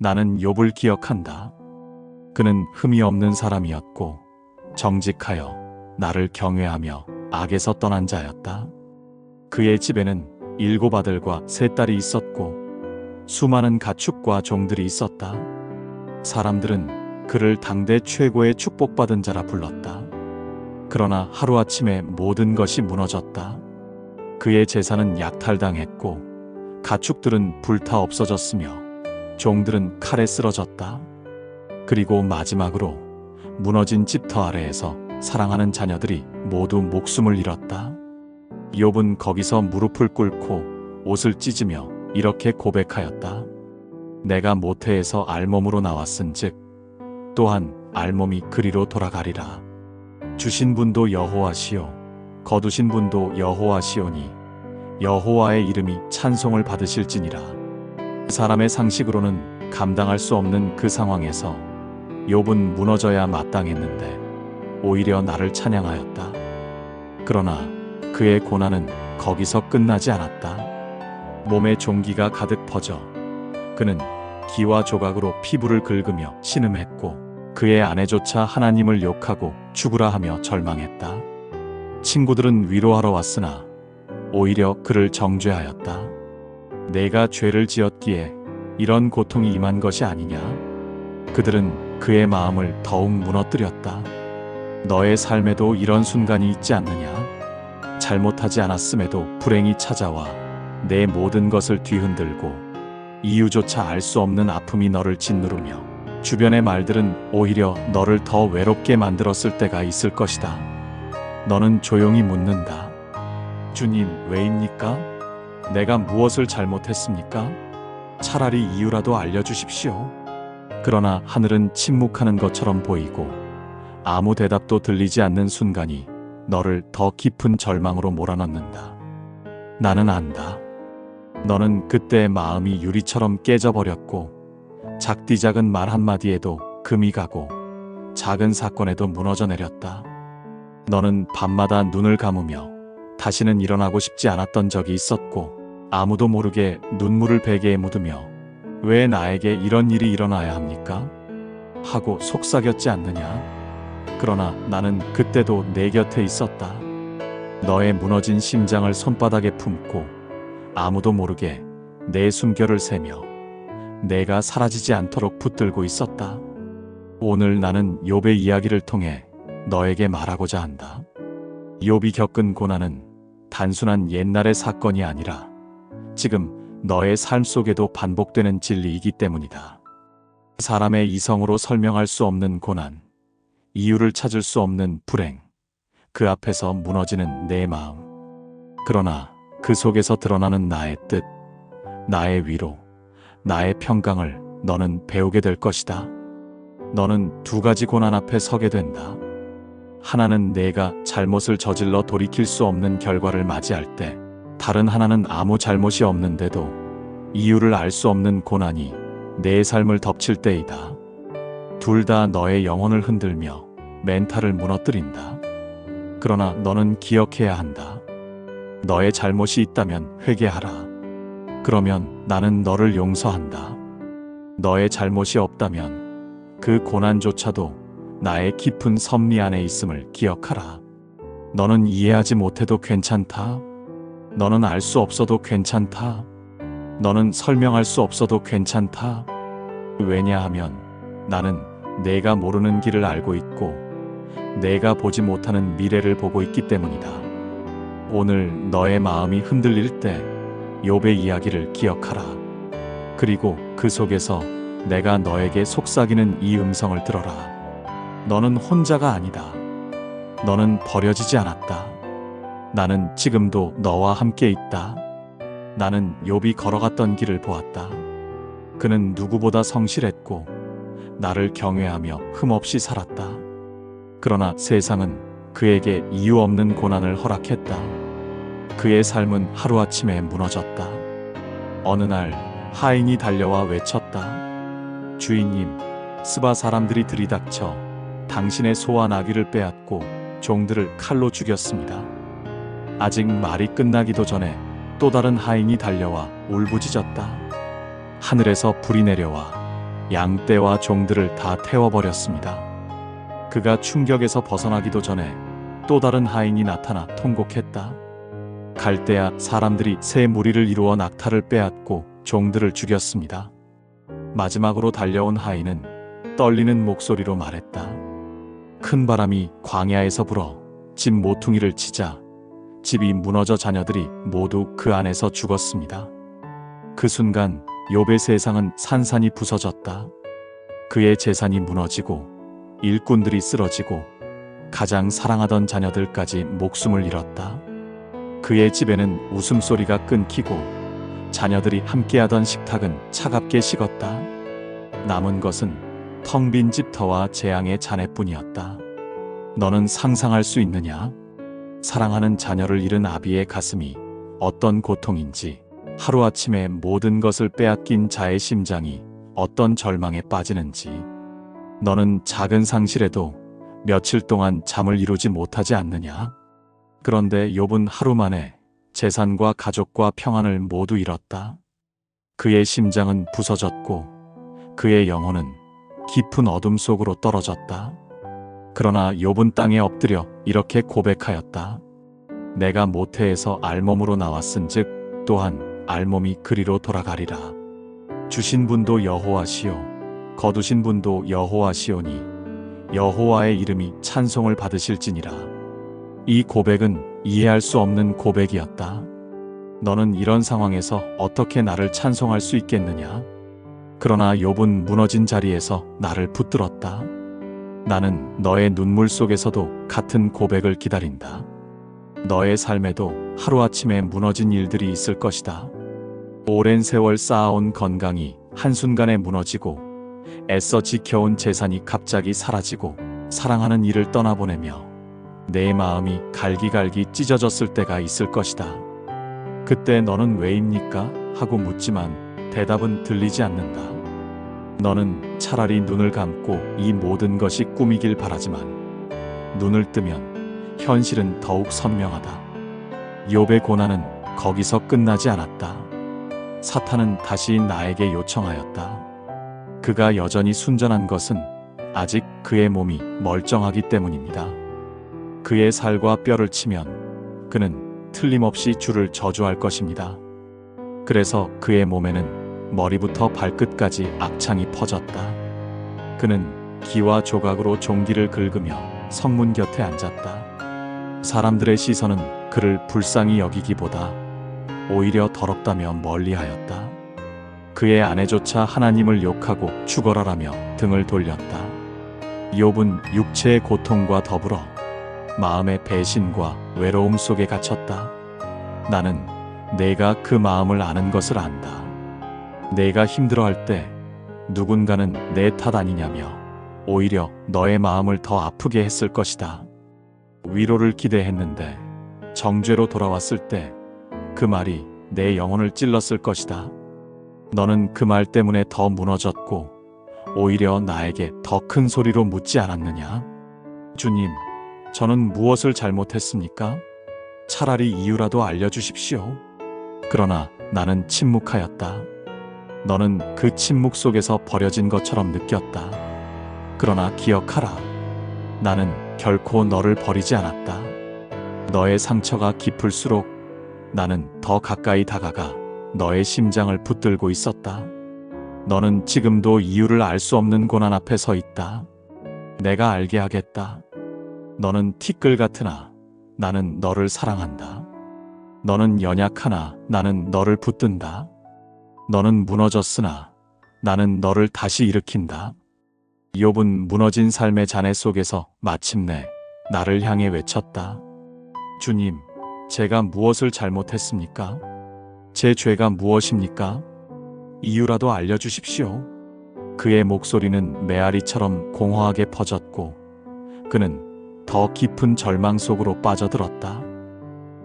나는 욥을 기억한다. 그는 흠이 없는 사람이었고 정직하여 나를 경외하며 악에서 떠난 자였다. 그의 집에는 7 아들과 3 딸이 있었고 수많은 가축과 종들이 있었다. 사람들은 그를 당대 최고의 축복받은 자라 불렀다. 그러나 하루아침에 모든 것이 무너졌다. 그의 재산은 약탈당했고 가축들은 불타 없어졌으며 종들은 칼에 쓰러졌다. 그리고 마지막으로 무너진 집터 아래에서 사랑하는 자녀들이 모두 목숨을 잃었다. 욥은 거기서 무릎을 꿇고 옷을 찢으며 이렇게 고백하였다. 내가 모태에서 알몸으로 나왔은즉 또한 알몸이 그리로 돌아가리라. 주신 분도 여호와시요 거두신 분도 여호와시오니 여호와의 이름이 찬송을 받으실지니라. 사람의 상식으로는 감당할 수 없는 그 상황에서 욥은 무너져야 마땅했는데 오히려 나를 찬양하였다. 그러나 그의 고난은 거기서 끝나지 않았다. 몸에 종기가 가득 퍼져 그는 기와 조각으로 피부를 긁으며 신음했고 그의 아내조차 하나님을 욕하고 죽으라 하며 절망했다. 친구들은 위로하러 왔으나 오히려 그를 정죄하였다. 내가 죄를 지었기에 이런 고통이 임한 것이 아니냐? 그들은 그의 마음을 더욱 무너뜨렸다. 너의 삶에도 이런 순간이 있지 않느냐? 잘못하지 않았음에도 불행이 찾아와 내 모든 것을 뒤흔들고 이유조차 알 수 없는 아픔이 너를 짓누르며 주변의 말들은 오히려 너를 더 외롭게 만들었을 때가 있을 것이다. 너는 조용히 묻는다. 주님, 왜입니까? 내가 무엇을 잘못했습니까? 차라리 이유라도 알려주십시오. 그러나 하늘은 침묵하는 것처럼 보이고 아무 대답도 들리지 않는 순간이 너를 더 깊은 절망으로 몰아넣는다. 나는 안다. 너는 그때 마음이 유리처럼 깨져버렸고 작디작은 말 한마디에도 금이 가고 작은 사건에도 무너져 내렸다. 너는 밤마다 눈을 감으며 다시는 일어나고 싶지 않았던 적이 있었고 아무도 모르게 눈물을 베개에 묻으며 왜 나에게 이런 일이 일어나야 합니까? 하고 속삭였지 않느냐? 그러나 나는 그때도 내 곁에 있었다. 너의 무너진 심장을 손바닥에 품고 아무도 모르게 내 숨결을 세며 내가 사라지지 않도록 붙들고 있었다. 오늘 나는 욥의 이야기를 통해 너에게 말하고자 한다. 욥이 겪은 고난은 단순한 옛날의 사건이 아니라 지금 너의 삶 속에도 반복되는 진리이기 때문이다. 사람의 이성으로 설명할 수 없는 고난, 이유를 찾을 수 없는 불행, 그 앞에서 무너지는 내 마음. 그러나 그 속에서 드러나는 나의 뜻, 나의 위로, 나의 평강을 너는 배우게 될 것이다. 너는 2가지 고난 앞에 서게 된다. 하나는 내가 잘못을 저질러 돌이킬 수 없는 결과를 맞이할 때, 다른 하나는 아무 잘못이 없는데도 이유를 알 수 없는 고난이 내 삶을 덮칠 때이다. 둘 다 너의 영혼을 흔들며 멘탈을 무너뜨린다. 그러나 너는 기억해야 한다. 너의 잘못이 있다면 회개하라. 그러면 나는 너를 용서한다. 너의 잘못이 없다면 그 고난조차도 나의 깊은 섭리 안에 있음을 기억하라. 너는 이해하지 못해도 괜찮다. 너는 알 수 없어도 괜찮다. 너는 설명할 수 없어도 괜찮다. 왜냐하면 나는 내가 모르는 길을 알고 있고 내가 보지 못하는 미래를 보고 있기 때문이다. 오늘 너의 마음이 흔들릴 때 욥의 이야기를 기억하라. 그리고 그 속에서 내가 너에게 속삭이는 이 음성을 들어라. 너는 혼자가 아니다. 너는 버려지지 않았다. 나는 지금도 너와 함께 있다. 나는 욥이 걸어갔던 길을 보았다. 그는 누구보다 성실했고 나를 경외하며 흠없이 살았다. 그러나 세상은 그에게 이유 없는 고난을 허락했다. 그의 삶은 하루아침에 무너졌다. 어느 날 하인이 달려와 외쳤다. 주인님, 스바 사람들이 들이닥쳐 당신의 소와 나귀를 빼앗고 종들을 칼로 죽였습니다. 아직 말이 끝나기도 전에 또 다른 하인이 달려와 울부짖었다. 하늘에서 불이 내려와 양떼와 종들을 다 태워버렸습니다. 그가 충격에서 벗어나기도 전에 또 다른 하인이 나타나 통곡했다. 갈대아 사람들이 새 무리를 이루어 낙타를 빼앗고 종들을 죽였습니다. 마지막으로 달려온 하인은 떨리는 목소리로 말했다. 큰 바람이 광야에서 불어 집 모퉁이를 치자 집이 무너져 자녀들이 모두 그 안에서 죽었습니다. 그 순간 욥의 세상은 산산이 부서졌다. 그의 재산이 무너지고 일꾼들이 쓰러지고 가장 사랑하던 자녀들까지 목숨을 잃었다. 그의 집에는 웃음소리가 끊기고 자녀들이 함께하던 식탁은 차갑게 식었다. 남은 것은 텅 빈 집터와 재앙의 잔해뿐이었다. 너는 상상할 수 있느냐? 사랑하는 자녀를 잃은 아비의 가슴이 어떤 고통인지, 하루아침에 모든 것을 빼앗긴 자의 심장이 어떤 절망에 빠지는지. 너는 작은 상실에도 며칠 동안 잠을 이루지 못하지 않느냐? 그런데 욥은 하루 만에 재산과 가족과 평안을 모두 잃었다. 그의 심장은 부서졌고 그의 영혼은 깊은 어둠 속으로 떨어졌다. 그러나 욥은 땅에 엎드려 이렇게 고백하였다. 내가 모태에서 알몸으로 나왔은즉 또한 알몸이 그리로 돌아가리라. 주신 분도 여호와시요 거두신 분도 여호와시오니 여호와의 이름이 찬송을 받으실지니라. 이 고백은 이해할 수 없는 고백이었다. 너는 이런 상황에서 어떻게 나를 찬송할 수 있겠느냐? 그러나 욥은 무너진 자리에서 나를 붙들었다. 나는 너의 눈물 속에서도 같은 고백을 기다린다. 너의 삶에도 하루아침에 무너진 일들이 있을 것이다. 오랜 세월 쌓아온 건강이 한순간에 무너지고 애써 지켜온 재산이 갑자기 사라지고 사랑하는 이를 떠나보내며 내 마음이 갈기갈기 찢어졌을 때가 있을 것이다. 그때 너는 왜입니까? 하고 묻지만 대답은 들리지 않는다. 너는 차라리 눈을 감고 이 모든 것이 꿈이길 바라지만 눈을 뜨면 현실은 더욱 선명하다. 욥의 고난은 거기서 끝나지 않았다. 사탄은 다시 나에게 요청하였다. 그가 여전히 순전한 것은 아직 그의 몸이 멀쩡하기 때문입니다. 그의 살과 뼈를 치면 그는 틀림없이 주를 저주할 것입니다. 그래서 그의 몸에는 머리부터 발끝까지 악창이 퍼졌다. 그는 기와 조각으로 종기를 긁으며 성문 곁에 앉았다. 사람들의 시선은 그를 불쌍히 여기기보다 오히려 더럽다며 멀리하였다. 그의 아내조차 하나님을 욕하고 죽어라라며 등을 돌렸다. 욥은 육체의 고통과 더불어 마음의 배신과 외로움 속에 갇혔다. 나는 내가 그 마음을 아는 것을 안다. 내가 힘들어할 때 누군가는 내 탓 아니냐며 오히려 너의 마음을 더 아프게 했을 것이다. 위로를 기대했는데 정죄로 돌아왔을 때 그 말이 내 영혼을 찔렀을 것이다. 너는 그 말 때문에 더 무너졌고 오히려 나에게 더 큰 소리로 묻지 않았느냐? 주님, 저는 무엇을 잘못했습니까? 차라리 이유라도 알려주십시오. 그러나 나는 침묵하였다. 너는 그 침묵 속에서 버려진 것처럼 느꼈다. 그러나 기억하라. 나는 결코 너를 버리지 않았다. 너의 상처가 깊을수록 나는 더 가까이 다가가 너의 심장을 붙들고 있었다. 너는 지금도 이유를 알 수 없는 고난 앞에 서 있다. 내가 알게 하겠다. 너는 티끌 같으나 나는 너를 사랑한다. 너는 연약하나 나는 너를 붙든다. 너는 무너졌으나 나는 너를 다시 일으킨다. 욥은 무너진 삶의 잔해 속에서 마침내 나를 향해 외쳤다. 주님, 제가 무엇을 잘못했습니까? 제 죄가 무엇입니까? 이유라도 알려주십시오. 그의 목소리는 메아리처럼 공허하게 퍼졌고 그는 더 깊은 절망 속으로 빠져들었다.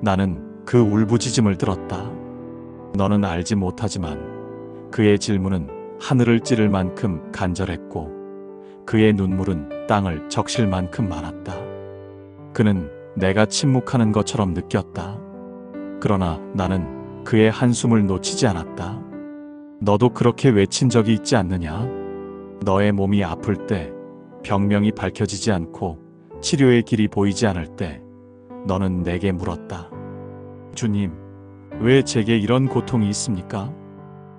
나는 그 울부짖음을 들었다. 너는 알지 못하지만 그의 질문은 하늘을 찌를 만큼 간절했고 그의 눈물은 땅을 적실 만큼 많았다. 그는 내가 침묵하는 것처럼 느꼈다. 그러나 나는 그의 한숨을 놓치지 않았다. 너도 그렇게 외친 적이 있지 않느냐? 너의 몸이 아플 때, 병명이 밝혀지지 않고 치료의 길이 보이지 않을 때 너는 내게 물었다. 주님, 왜 제게 이런 고통이 있습니까?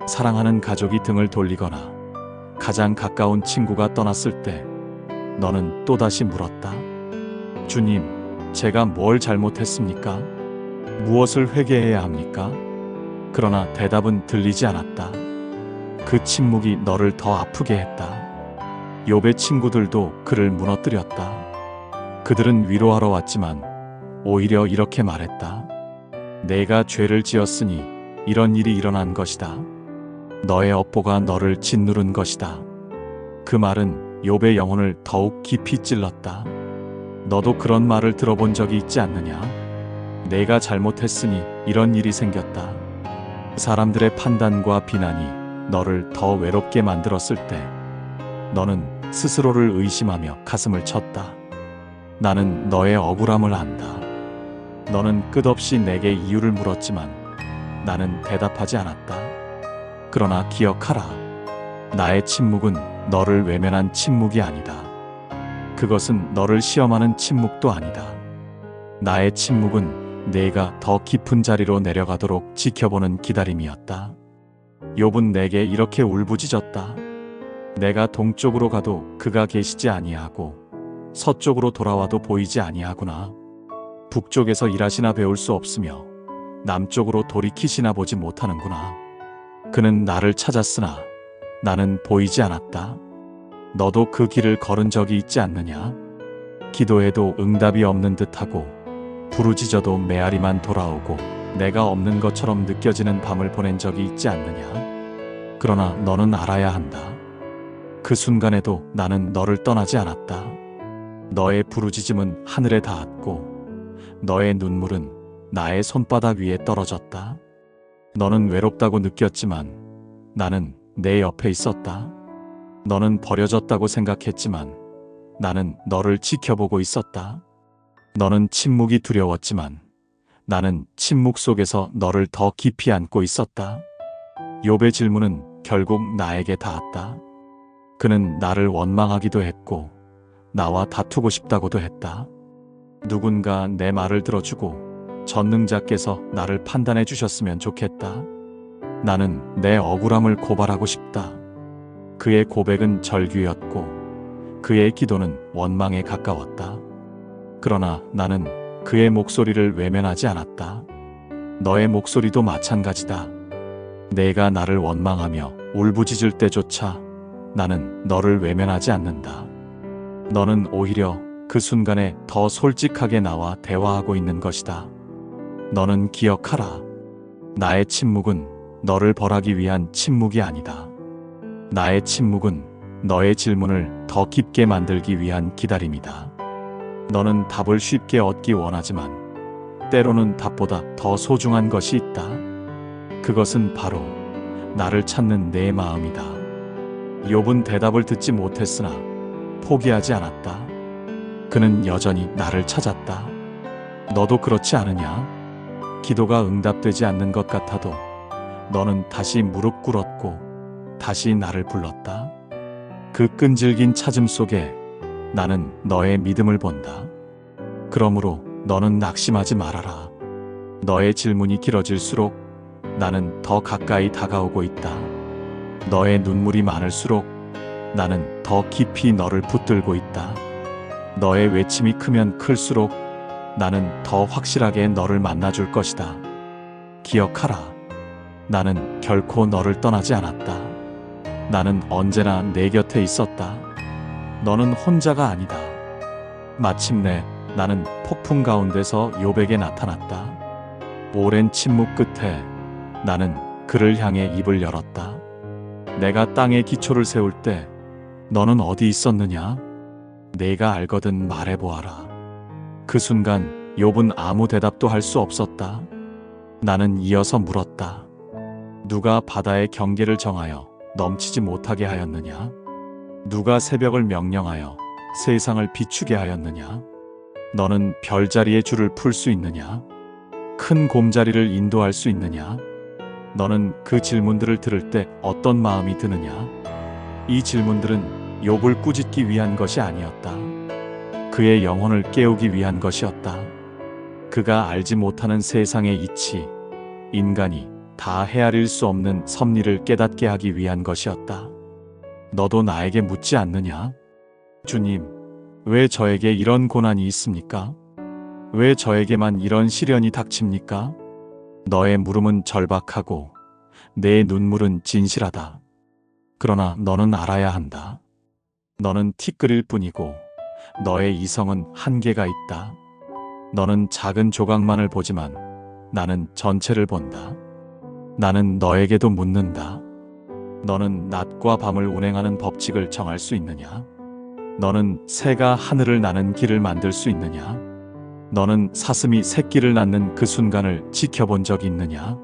사랑하는 가족이 등을 돌리거나 가장 가까운 친구가 떠났을 때 너는 또다시 물었다. 주님, 제가 뭘 잘못했습니까? 무엇을 회개해야 합니까? 그러나 대답은 들리지 않았다. 그 침묵이 너를 더 아프게 했다. 욥의 친구들도 그를 무너뜨렸다. 그들은 위로하러 왔지만 오히려 이렇게 말했다. 내가 죄를 지었으니 이런 일이 일어난 것이다. 너의 업보가 너를 짓누른 것이다. 그 말은 욥의 영혼을 더욱 깊이 찔렀다. 너도 그런 말을 들어본 적이 있지 않느냐? 내가 잘못했으니 이런 일이 생겼다. 사람들의 판단과 비난이 너를 더 외롭게 만들었을 때 너는 스스로를 의심하며 가슴을 쳤다. 나는 너의 억울함을 안다. 너는 끝없이 내게 이유를 물었지만 나는 대답하지 않았다. 그러나 기억하라. 나의 침묵은 너를 외면한 침묵이 아니다. 그것은 너를 시험하는 침묵도 아니다. 나의 침묵은 내가 더 깊은 자리로 내려가도록 지켜보는 기다림이었다. 욥은 내게 이렇게 울부짖었다. 내가 동쪽으로 가도 그가 계시지 아니하고 서쪽으로 돌아와도 보이지 아니하구나. 북쪽에서 일하시나 배울 수 없으며 남쪽으로 돌이키시나 보지 못하는구나. 그는 나를 찾았으나 나는 보이지 않았다. 너도 그 길을 걸은 적이 있지 않느냐? 기도해도 응답이 없는 듯하고 부르짖어도 메아리만 돌아오고 내가 없는 것처럼 느껴지는 밤을 보낸 적이 있지 않느냐? 그러나 너는 알아야 한다. 그 순간에도 나는 너를 떠나지 않았다. 너의 부르짖음은 하늘에 닿았고 너의 눈물은 나의 손바닥 위에 떨어졌다. 너는 외롭다고 느꼈지만 나는 내 옆에 있었다. 너는 버려졌다고 생각했지만 나는 너를 지켜보고 있었다. 너는 침묵이 두려웠지만 나는 침묵 속에서 너를 더 깊이 안고 있었다. 욥의 질문은 결국 나에게 닿았다. 그는 나를 원망하기도 했고 나와 다투고 싶다고도 했다. 누군가 내 말을 들어주고 전능자께서 나를 판단해 주셨으면 좋겠다. 나는 내 억울함을 고발하고 싶다. 그의 고백은 절규였고 그의 기도는 원망에 가까웠다. 그러나 나는 그의 목소리를 외면하지 않았다. 너의 목소리도 마찬가지다. 내가 나를 원망하며 울부짖을 때조차 나는 너를 외면하지 않는다. 너는 오히려 그 순간에 더 솔직하게 나와 대화하고 있는 것이다. 너는 기억하라. 나의 침묵은 너를 벌하기 위한 침묵이 아니다. 나의 침묵은 너의 질문을 더 깊게 만들기 위한 기다림이다. 너는 답을 쉽게 얻기 원하지만 때로는 답보다 더 소중한 것이 있다. 그것은 바로 나를 찾는 내 마음이다. 욥은 대답을 듣지 못했으나 포기하지 않았다. 그는 여전히 나를 찾았다. 너도 그렇지 않으냐? 기도가 응답되지 않는 것 같아도 너는 다시 무릎 꿇었고 다시 나를 불렀다. 그 끈질긴 찾음 속에 나는 너의 믿음을 본다. 그러므로 너는 낙심하지 말아라. 너의 질문이 길어질수록 나는 더 가까이 다가오고 있다. 너의 눈물이 많을수록 나는 더 깊이 너를 붙들고 있다. 너의 외침이 크면 클수록 나는 더 확실하게 너를 만나줄 것이다. 기억하라. 나는 결코 너를 떠나지 않았다. 나는 언제나 내 곁에 있었다. 너는 혼자가 아니다. 마침내 나는 폭풍 가운데서 욥에게 나타났다. 오랜 침묵 끝에 나는 그를 향해 입을 열었다. 내가 땅에 기초를 세울 때 너는 어디 있었느냐? 내가 알거든 말해보아라. 그 순간 욥은 아무 대답도 할 수 없었다. 나는 이어서 물었다. 누가 바다의 경계를 정하여 넘치지 못하게 하였느냐? 누가 새벽을 명령하여 세상을 비추게 하였느냐? 너는 별자리의 줄을 풀 수 있느냐? 큰 곰자리를 인도할 수 있느냐? 너는 그 질문들을 들을 때 어떤 마음이 드느냐? 이 질문들은 욥을 꾸짖기 위한 것이 아니었다. 그의 영혼을 깨우기 위한 것이었다. 그가 알지 못하는 세상의 이치, 인간이 다 헤아릴 수 없는 섭리를 깨닫게 하기 위한 것이었다. 너도 나에게 묻지 않느냐? 주님, 왜 저에게 이런 고난이 있습니까? 왜 저에게만 이런 시련이 닥칩니까? 너의 물음은 절박하고 내 눈물은 진실하다. 그러나 너는 알아야 한다. 너는 티끌일 뿐이고 너의 이성은 한계가 있다. 너는 작은 조각만을 보지만 나는 전체를 본다. 나는 너에게도 묻는다. 너는 낮과 밤을 운행하는 법칙을 정할 수 있느냐? 너는 새가 하늘을 나는 길을 만들 수 있느냐? 너는 사슴이 새끼를 낳는 그 순간을 지켜본 적이 있느냐?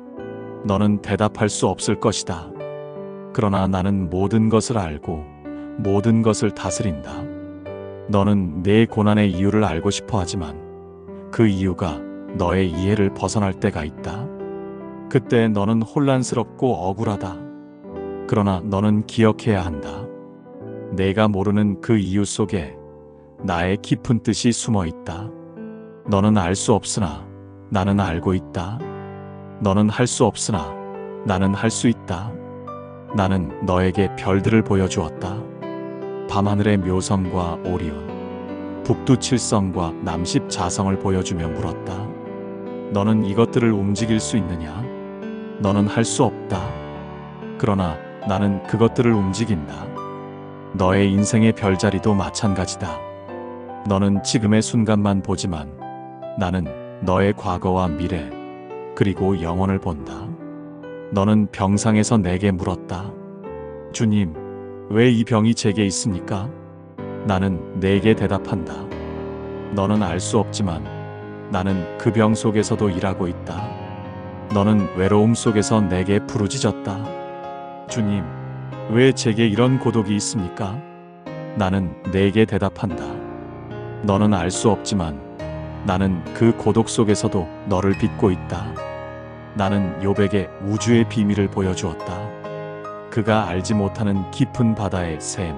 너는 대답할 수 없을 것이다. 그러나 나는 모든 것을 알고 모든 것을 다스린다. 너는 내 고난의 이유를 알고 싶어 하지만 그 이유가 너의 이해를 벗어날 때가 있다. 그때 너는 혼란스럽고 억울하다. 그러나 너는 기억해야 한다. 내가 모르는 그 이유 속에 나의 깊은 뜻이 숨어 있다. 너는 알 수 없으나 나는 알고 있다. 너는 할 수 없으나 나는 할 수 있다. 나는 너에게 별들을 보여주었다. 밤하늘의 묘성과 오리온, 북두칠성과 남십자성을 보여주며 물었다. 너는 이것들을 움직일 수 있느냐? 너는 할 수 없다. 그러나 나는 그것들을 움직인다. 너의 인생의 별자리도 마찬가지다. 너는 지금의 순간만 보지만 나는 너의 과거와 미래, 그리고 영혼을 본다. 너는 병상에서 내게 물었다. 주님, 왜 이 병이 제게 있습니까? 나는 내게 대답한다. 너는 알 수 없지만 나는 그 병 속에서도 일하고 있다. 너는 외로움 속에서 내게 부르짖었다. 주님, 왜 제게 이런 고독이 있습니까? 나는 내게 대답한다. 너는 알 수 없지만 나는 그 고독 속에서도 너를 빚고 있다. 나는 욥에게 우주의 비밀을 보여주었다. 그가 알지 못하는 깊은 바다의 샘,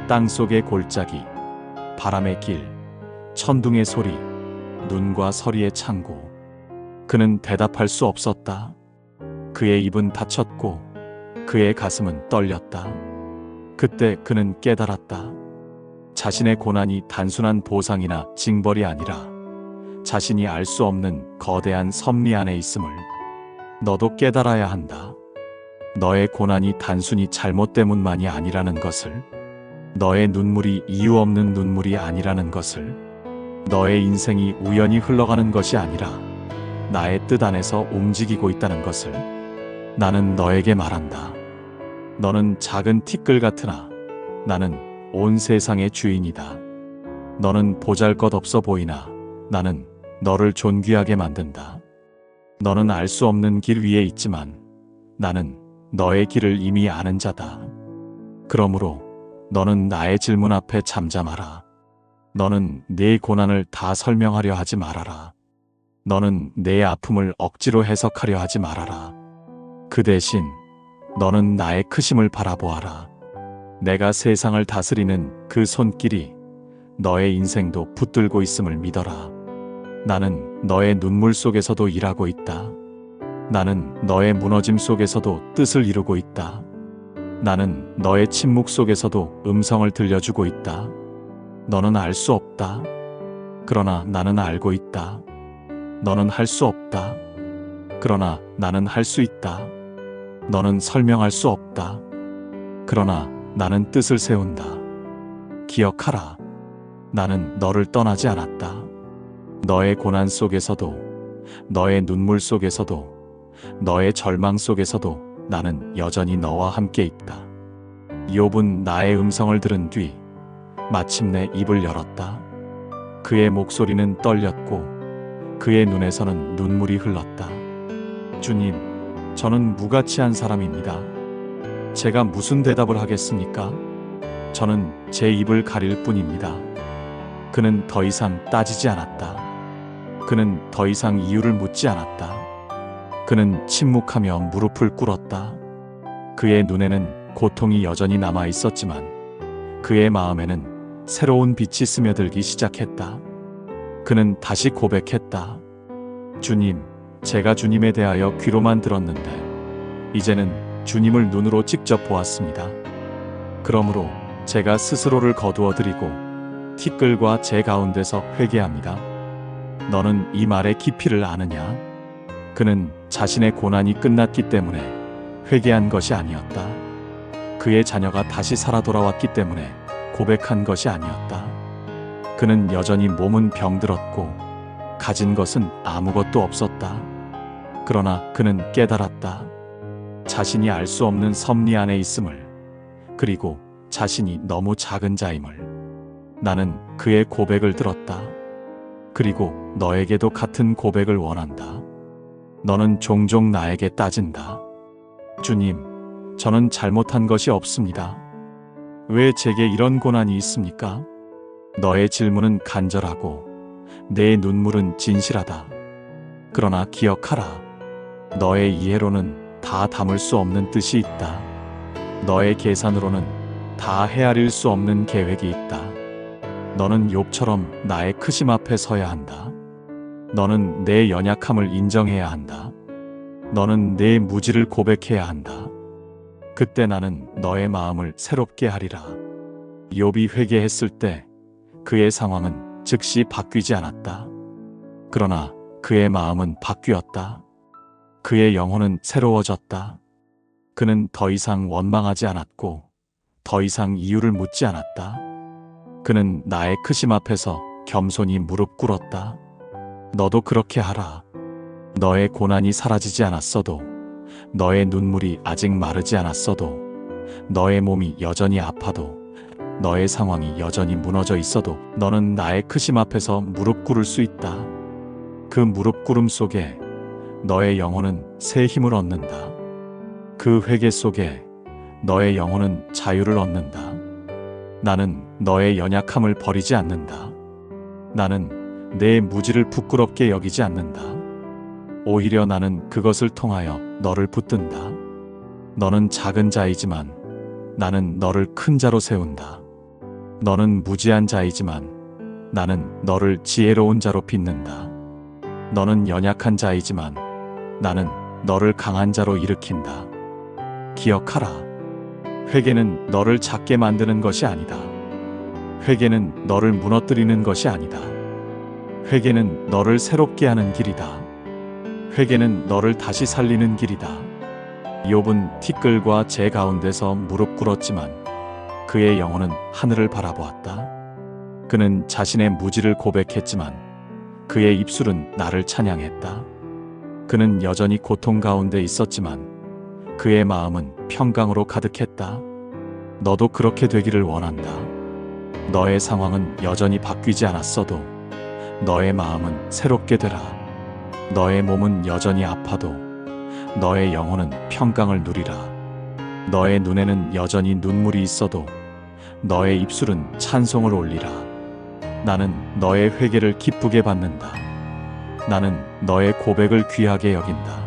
땅속의 골짜기, 바람의 길, 천둥의 소리, 눈과 서리의 창고. 그는 대답할 수 없었다. 그의 입은 닫혔고 그의 가슴은 떨렸다. 그때 그는 깨달았다. 자신의 고난이 단순한 보상이나 징벌이 아니라 자신이 알 수 없는 거대한 섭리 안에 있음을 너도 깨달아야 한다. 너의 고난이 단순히 잘못 때문만이 아니라는 것을, 너의 눈물이 이유 없는 눈물이 아니라는 것을, 너의 인생이 우연히 흘러가는 것이 아니라 나의 뜻 안에서 움직이고 있다는 것을 나는 너에게 말한다. 너는 작은 티끌 같으나 나는 온 세상의 주인이다. 너는 보잘것없어 보이나 나는 너를 존귀하게 만든다. 너는 알 수 없는 길 위에 있지만 나는 너의 길을 이미 아는 자다. 그러므로 너는 나의 질문 앞에 잠잠하라. 너는 내 고난을 다 설명하려 하지 말아라. 너는 내 아픔을 억지로 해석하려 하지 말아라. 그 대신 너는 나의 크심을 바라보아라. 내가 세상을 다스리는 그 손길이 너의 인생도 붙들고 있음을 믿어라. 나는 너의 눈물 속에서도 일하고 있다. 나는 너의 무너짐 속에서도 뜻을 이루고 있다. 나는 너의 침묵 속에서도 음성을 들려주고 있다. 너는 알 수 없다. 그러나 나는 알고 있다. 너는 할 수 없다. 그러나 나는 할 수 있다. 너는 설명할 수 없다. 그러나 나는 뜻을 세운다. 기억하라. 나는 너를 떠나지 않았다. 너의 고난 속에서도, 너의 눈물 속에서도, 너의 절망 속에서도 나는 여전히 너와 함께 있다. 욥은 나의 음성을 들은 뒤 마침내 입을 열었다. 그의 목소리는 떨렸고 그의 눈에서는 눈물이 흘렀다. 주님, 저는 무가치한 사람입니다. 제가 무슨 대답을 하겠습니까? 저는 제 입을 가릴 뿐입니다. 그는 더 이상 따지지 않았다. 그는 더 이상 이유를 묻지 않았다. 그는 침묵하며 무릎을 꿇었다. 그의 눈에는 고통이 여전히 남아 있었지만 그의 마음에는 새로운 빛이 스며들기 시작했다. 그는 다시 고백했다. 주님, 제가 주님에 대하여 귀로만 들었는데 이제는 주님을 눈으로 직접 보았습니다. 그러므로 제가 스스로를 거두어 드리고 티끌과 재 가운데서 회개합니다. 너는 이 말의 깊이를 아느냐? 그는 자신의 고난이 끝났기 때문에 회개한 것이 아니었다. 그의 자녀가 다시 살아 돌아왔기 때문에 고백한 것이 아니었다. 그는 여전히 몸은 병들었고 가진 것은 아무것도 없었다. 그러나 그는 깨달았다. 자신이 알 수 없는 섭리 안에 있음을, 그리고 자신이 너무 작은 자임을. 나는 그의 고백을 들었다. 그리고 너에게도 같은 고백을 원한다. 너는 종종 나에게 따진다. 주님, 저는 잘못한 것이 없습니다. 왜 제게 이런 고난이 있습니까? 너의 질문은 간절하고 내 눈물은 진실하다. 그러나 기억하라. 너의 이해로는 다 담을 수 없는 뜻이 있다. 너의 계산으로는 다 헤아릴 수 없는 계획이 있다. 너는 욥처럼 나의 크심 앞에 서야 한다. 너는 내 연약함을 인정해야 한다. 너는 내 무지를 고백해야 한다. 그때 나는 너의 마음을 새롭게 하리라. 욥이 회개했을 때 그의 상황은 즉시 바뀌지 않았다. 그러나 그의 마음은 바뀌었다. 그의 영혼은 새로워졌다. 그는 더 이상 원망하지 않았고 더 이상 이유를 묻지 않았다. 그는 나의 크심 앞에서 겸손히 무릎 꿇었다. 너도 그렇게 하라. 너의 고난이 사라지지 않았어도, 너의 눈물이 아직 마르지 않았어도, 너의 몸이 여전히 아파도, 너의 상황이 여전히 무너져 있어도 너는 나의 크심 앞에서 무릎 꿇을 수 있다. 그 무릎 꿇음 속에 너의 영혼은 새 힘을 얻는다. 그 회개 속에 너의 영혼은 자유를 얻는다. 나는 너의 연약함을 버리지 않는다. 나는 내 무지를 부끄럽게 여기지 않는다. 오히려 나는 그것을 통하여 너를 붙든다. 너는 작은 자이지만 나는 너를 큰 자로 세운다. 너는 무지한 자이지만 나는 너를 지혜로운 자로 빚는다. 너는 연약한 자이지만 나는 너를 강한 자로 일으킨다. 기억하라. 회개는 너를 작게 만드는 것이 아니다. 회개는 너를 무너뜨리는 것이 아니다. 회개는 너를 새롭게 하는 길이다. 회개는 너를 다시 살리는 길이다. 욥은 티끌과 재 가운데서 무릎 꿇었지만 그의 영혼은 하늘을 바라보았다. 그는 자신의 무지를 고백했지만 그의 입술은 나를 찬양했다. 그는 여전히 고통 가운데 있었지만 그의 마음은 평강으로 가득했다. 너도 그렇게 되기를 원한다. 너의 상황은 여전히 바뀌지 않았어도 너의 마음은 새롭게 되라. 너의 몸은 여전히 아파도 너의 영혼은 평강을 누리라. 너의 눈에는 여전히 눈물이 있어도 너의 입술은 찬송을 올리라. 나는 너의 회개를 기쁘게 받는다. 나는 너의 고백을 귀하게 여긴다.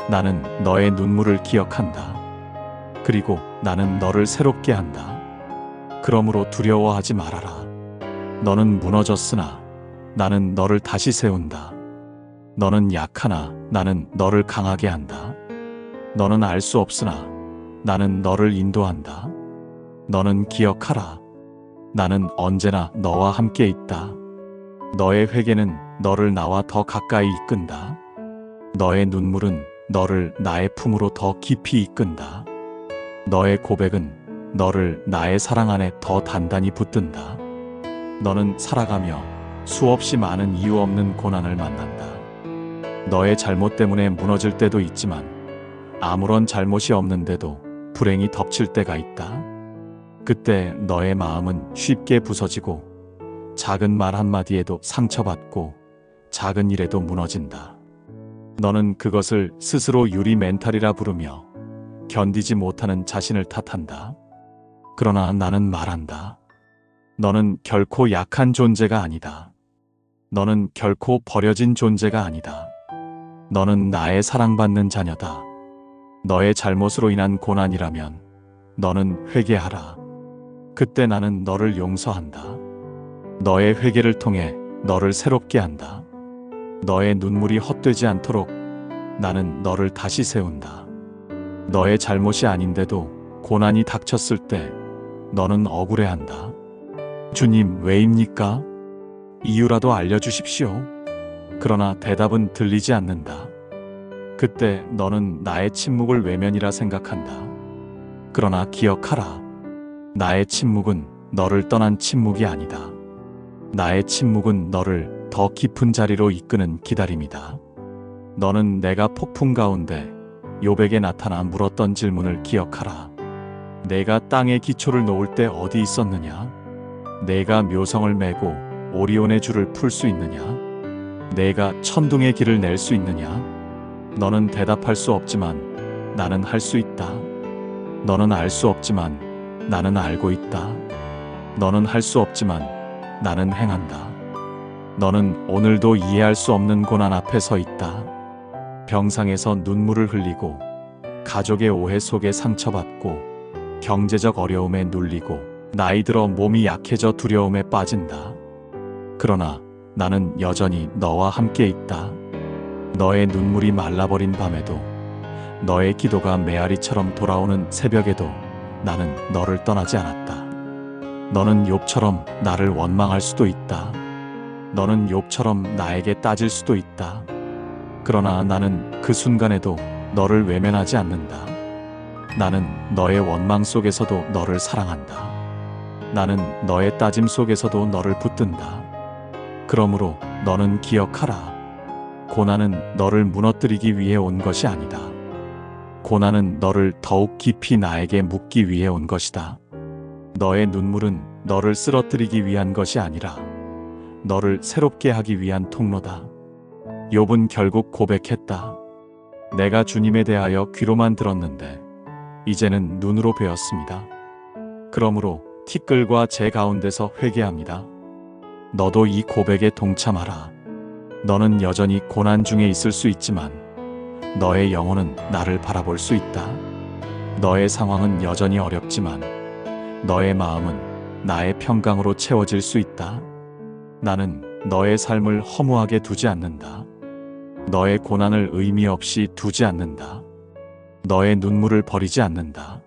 나는 너의 눈물을 기억한다. 그리고 나는 너를 새롭게 한다. 그러므로 두려워하지 말아라. 너는 무너졌으나 나는 너를 다시 세운다. 너는 약하나 나는 너를 강하게 한다. 너는 알 수 없으나 나는 너를 인도한다. 너는 기억하라. 나는 언제나 너와 함께 있다. 너의 회개는 너를 나와 더 가까이 이끈다. 너의 눈물은 너를 나의 품으로 더 깊이 이끈다. 너의 고백은 너를 나의 사랑 안에 더 단단히 붙든다. 너는 살아가며 수없이 많은 이유 없는 고난을 만난다. 너의 잘못 때문에 무너질 때도 있지만 아무런 잘못이 없는데도 불행이 덮칠 때가 있다. 그때 너의 마음은 쉽게 부서지고 작은 말 한마디에도 상처받고 작은 일에도 무너진다. 너는 그것을 스스로 유리 멘탈이라 부르며 견디지 못하는 자신을 탓한다. 그러나 나는 말한다. 너는 결코 약한 존재가 아니다. 너는 결코 버려진 존재가 아니다. 너는 나의 사랑받는 자녀다. 너의 잘못으로 인한 고난이라면 너는 회개하라. 그때 나는 너를 용서한다. 너의 회개를 통해 너를 새롭게 한다. 너의 눈물이 헛되지 않도록 나는 너를 다시 세운다. 너의 잘못이 아닌데도 고난이 닥쳤을 때 너는 억울해한다. 주님, 왜입니까? 이유라도 알려주십시오. 그러나 대답은 들리지 않는다. 그때 너는 나의 침묵을 외면이라 생각한다. 그러나 기억하라. 나의 침묵은 너를 떠난 침묵이 아니다. 나의 침묵은 너를 더 깊은 자리로 이끄는 기다림이다. 너는 내가 폭풍 가운데 욥에게 나타나 물었던 질문을 기억하라. 내가 땅의 기초를 놓을 때 어디 있었느냐? 내가 묘성을 메고 오리온의 줄을 풀 수 있느냐? 내가 천둥의 길을 낼 수 있느냐? 너는 대답할 수 없지만 나는 할 수 있다. 너는 알 수 없지만 나는 알고 있다. 너는 할 수 없지만 나는 행한다. 너는 오늘도 이해할 수 없는 고난 앞에 서 있다. 병상에서 눈물을 흘리고 가족의 오해 속에 상처받고 경제적 어려움에 눌리고 나이 들어 몸이 약해져 두려움에 빠진다. 그러나 나는 여전히 너와 함께 있다. 너의 눈물이 말라버린 밤에도 너의 기도가 메아리처럼 돌아오는 새벽에도 나는 너를 떠나지 않았다. 너는 욥처럼 나를 원망할 수도 있다. 너는 욥처럼 나에게 따질 수도 있다. 그러나 나는 그 순간에도 너를 외면하지 않는다. 나는 너의 원망 속에서도 너를 사랑한다. 나는 너의 따짐 속에서도 너를 붙든다. 그러므로 너는 기억하라. 고난은 너를 무너뜨리기 위해 온 것이 아니다. 고난은 너를 더욱 깊이 나에게 묻기 위해 온 것이다. 너의 눈물은 너를 쓰러뜨리기 위한 것이 아니라 너를 새롭게 하기 위한 통로다. 욥은 결국 고백했다. 내가 주님에 대하여 귀로만 들었는데 이제는 눈으로 배웠습니다. 그러므로 티끌과 재 가운데서 회개합니다. 너도 이 고백에 동참하라. 너는 여전히 고난 중에 있을 수 있지만 너의 영혼은 나를 바라볼 수 있다. 너의 상황은 여전히 어렵지만 너의 마음은 나의 평강으로 채워질 수 있다. 나는 너의 삶을 허무하게 두지 않는다. 너의 고난을 의미 없이 두지 않는다. 너의 눈물을 버리지 않는다.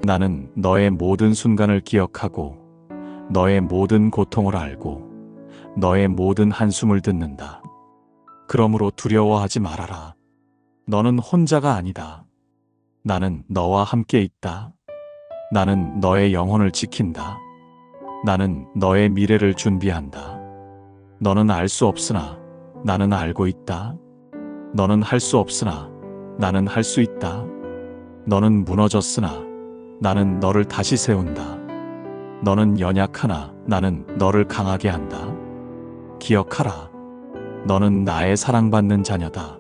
나는 너의 모든 순간을 기억하고 너의 모든 고통을 알고 너의 모든 한숨을 듣는다. 그러므로 두려워하지 말아라. 너는 혼자가 아니다. 나는 너와 함께 있다. 나는 너의 영혼을 지킨다. 나는 너의 미래를 준비한다. 너는 알 수 없으나 나는 알고 있다. 너는 할 수 없으나 나는 할 수 있다. 너는 무너졌으나 나는 너를 다시 세운다. 너는 연약하나 나는 너를 강하게 한다. 기억하라. 너는 나의 사랑받는 자녀다.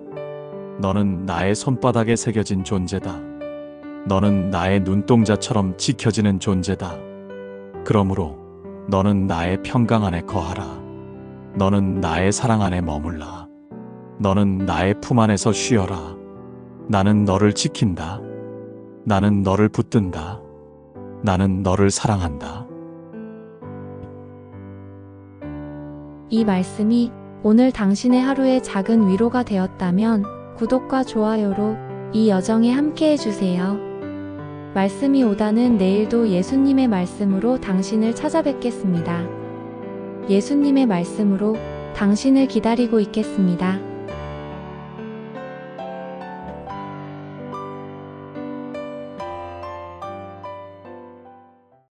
너는 나의 손바닥에 새겨진 존재다. 너는 나의 눈동자처럼 지켜지는 존재다. 그러므로 너는 나의 평강 안에 거하라. 너는 나의 사랑 안에 머물라. 너는 나의 품 안에서 쉬어라. 나는 너를 지킨다. 나는 너를 붙든다. 나는 너를 사랑한다. 이 말씀이 오늘 당신의 하루의 작은 위로가 되었다면 구독과 좋아요로 이 여정에 함께 해주세요. 말씀이 오다는 내일도 예수님의 말씀으로 당신을 찾아뵙겠습니다. 예수님의 말씀으로 당신을 기다리고 있겠습니다.